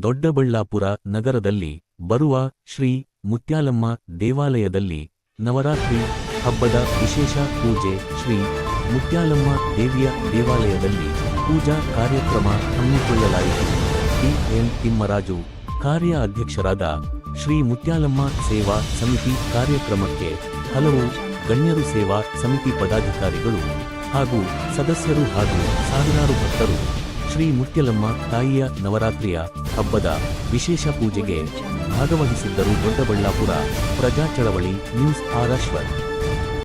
ದೊಡ್ಡಬಳ್ಳಾಪುರ ನಗರದಲ್ಲಿ ಬರುವ ಶ್ರೀ ಮುತ್ಯಾಲಮ್ಮ ದೇವಾಲಯದಲ್ಲಿ ನವರಾತ್ರಿ ಹಬ್ಬದ ವಿಶೇಷ ಪೂಜೆ. ಶ್ರೀ ಮುತ್ಯಾಲಮ್ಮ ದೇವಿಯ ದೇವಾಲಯದಲ್ಲಿ ಪೂಜಾ ಕಾರ್ಯಕ್ರಮ ಹಮ್ಮಿಕೊಳ್ಳಲಾಯಿತು. ಟಿ.ಎನ್. ತಿಮ್ಮರಾಜು ಕಾರ್ಯ ಅಧ್ಯಕ್ಷರಾದ ಶ್ರೀ ಮುತ್ಯಾಲಮ್ಮ ಸೇವಾ ಸಮಿತಿ ಕಾರ್ಯಕ್ರಮಕ್ಕೆ ಹಲವು ಗಣ್ಯರು, ಸೇವಾ ಸಮಿತಿ ಪದಾಧಿಕಾರಿಗಳು ಹಾಗೂ ಸದಸ್ಯರು ಹಾಗೂ ಸಾವಿರಾರು ಭಕ್ತರು ಶ್ರೀ ಮುತ್ಯಾಲಮ್ಮ ತಾಯಿಯ ನವರಾತ್ರಿಯ ಹಬ್ಬದ ವಿಶೇಷ ಪೂಜೆಗೆ ಭಾಗವಹಿಸಿದ್ದರು. ದೊಡ್ಡಬಳ್ಳಾಪುರ ಪ್ರಜಾ ಚಳವಳಿ ನ್ಯೂಸ್ ಆರ್ ಅಶ್ವಥ್.